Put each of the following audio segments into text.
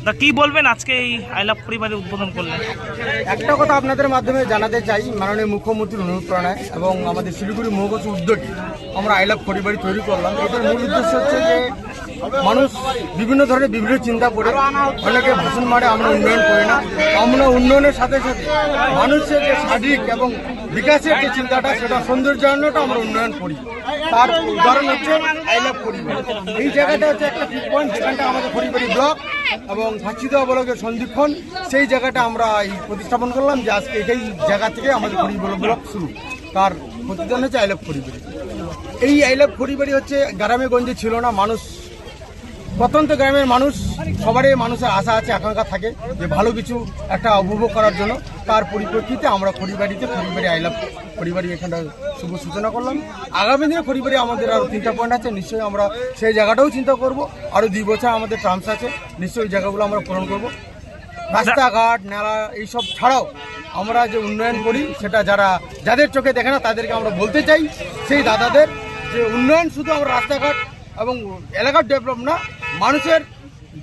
তা কি বলবেন আজকে এই আই লাভ পরিবারের উদ্বোধন করলেন? একটা কথা আপনাদের মাধ্যমে জানাতে চাই, মাননীয় মুখ্যমন্ত্রীর অনুপ্রেরণায় এবং আমাদের শিলিগুড়ি মহকুমা উদ্যোগে আমরা আই লাভ পরিবারই তৈরি করলাম। এটার মূল উদ্দেশ্য হচ্ছে যে মানুষ বিভিন্ন ধরনের বিভিন্ন চিন্তা করে অনেকে ভাষণ মারে আমরা উন্নয়ন করি না। আমরা উন্নয়নের সাথে সাথে মানুষের যে শারীরিক এবং বিকাশের যে চিন্তাটা, সেটা সৌন্দর্যায়নটা আমরা উন্নয়ন করি। তার উদাহরণ হচ্ছে আই লাভ পরিবার। এই জায়গাটা হচ্ছে একটা পিক পয়েন্ট, যেখানটা আমাদের পরিবারী ব্লক এবং ফাঁসিদেওয়া ব্লকের সন্ধিক্ষণ। সেই জায়গাটা আমরা এই প্রতিস্থাপন করলাম যে আজকে এই জায়গা থেকে আমাদের পরিবার ব্লক শুরু। তার প্রতিদান হচ্ছে আই লাভ পরিবারী। এই আই লাভ পরিবারই হচ্ছে গ্রামে গঞ্জে ছিল না। মানুষ, প্রত্যন্ত গ্রামের মানুষ, সবারই মানুষের আশা আছে, আকাঙ্ক্ষা থাকে যে ভালো কিছু একটা উপভোগ করার জন্য। তার পরিপ্রেক্ষিতে আমরা পরিবারী আই লাভ পরিবারী এখানটা শুভ সূচনা করলাম। আগামী দিনে পরিবারে আমাদের আরও 3টা পয়েন্ট আছে, নিশ্চয়ই আমরা সেই জায়গাটাও চিন্তা করব। আরও 2 বছর আমাদের টার্মস আছে, নিশ্চয়ই ওই জায়গাগুলো আমরা পূরণ করব। রাস্তাঘাট, নালা এইসব ছাড়াও আমরা যে উন্নয়ন করি, সেটা যাদের চোখে দেখে না তাদেরকে আমরা বলতে চাই, সেই দাদাদের, যে উন্নয়ন শুধু আমরা রাস্তাঘাট এবং এলাকার ডেভেলপ না, মানুষের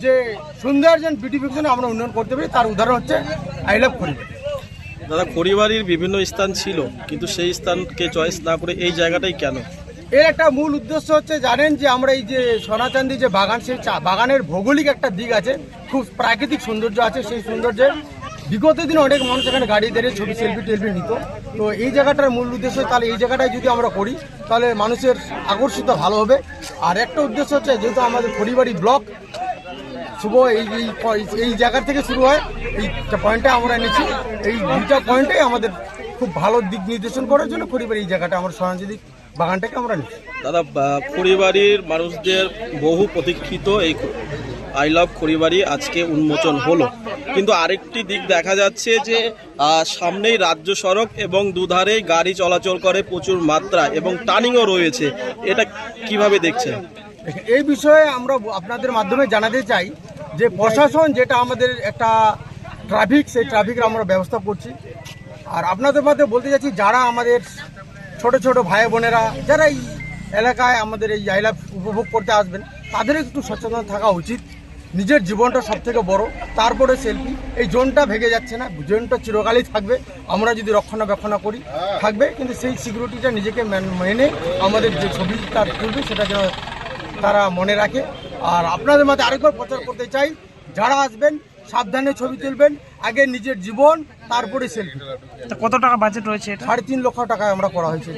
যে সৌন্দর্য বিউটিফিকেশনে আমরা উন্নয়ন করতে পারি, তার উদাহরণ হচ্ছে আই লাভ পরিবার। দাদা, খড়িবাড়ির বিভিন্ন স্থান ছিল, কিন্তু সেই স্থানকে চয়েস না করে এই জায়গাটাই কেন? এর একটা মূল উদ্দেশ্য হচ্ছে, জানেন যে আমরা এই যে সোনাচান্দি যে বাগান, সেই বাগানের ভৌগোলিক একটা দিক আছে, খুব প্রাকৃতিক সৌন্দর্য আছে। সেই সৌন্দর্যের বিগত দিনে অনেক মানুষ এখানে গাড়ি দাঁড়িয়ে ছবি সেলফি নিত। তো এই জায়গাটার মূল উদ্দেশ্য, তাহলে এই জায়গাটায় যদি আমরা করি তাহলে মানুষের আকর্ষিত ভালো হবে। আর একটা উদ্দেশ্য হচ্ছে, যেহেতু আমাদের পরিবারী ব্লক শুভ এই জায়গা থেকে শুরু হয়, এই পয়েন্টটা আমরা এনেছি। এই 2টা পয়েন্টে আমাদের খুব ভালো দিক নির্দেশন করার জন্য পরিবারী এই জায়গাটা, আমরা সোনাচান্দি বাগানটাকে আমরা নিচ্ছি। দাদা, খড়িবাড়ির মানুষদের বহু প্রতীক্ষিত এই আই লাভ খড়িবাড়ি আজকে উন্মোচন হলো, কিন্তু আরেকটি দিক দেখা যাচ্ছে যে সামনেই রাজ্য সড়ক এবং দুধারেই গাড়ি চলাচল করে প্রচুর মাত্রা এবং টার্নিংও রয়েছে। এটা কিভাবে দেখছেন? এই বিষয়ে আমরা আপনাদের মাধ্যমে জানাতে চাই যে প্রশাসন যেটা আমাদের একটা ট্রাফিক, সেই ট্রাফিকের আমরা ব্যবস্থা করছি। আর আপনাদের মধ্যে বলতে চাচ্ছি, যারা আমাদের ছোট ছোট ভাই বোনেরা যারা এই এলাকায় আমাদের এই আই লাভ উপভোগ করতে আসবেন, তাদের একটু সচেতন থাকা উচিত। নিজের জীবনটা সব থেকে বড়, তারপরে সেলফি। এই জোনটা ভেঙে যাচ্ছে না, জোনটা চিরকালই থাকবে। আমরা যদি রক্ষণাবেক্ষণ করি থাকবে, কিন্তু সেই সিকিউরিটিটা নিজেকে মেনে আমাদের যে ছবি তার তুলবে, সেটা যেন তারা মনে রাখে। আর আপনাদের মাঝে আরেকবার প্রচার করতে চাই, যারা আসবেন সাবধানে ছবি তুলবেন, আগে নিজের জীবন, তারপরে সেলফি। কত টাকা বাজেট রয়েছে এটা? 3.5 লক্ষ টাকায় আমরা করা হয়েছে।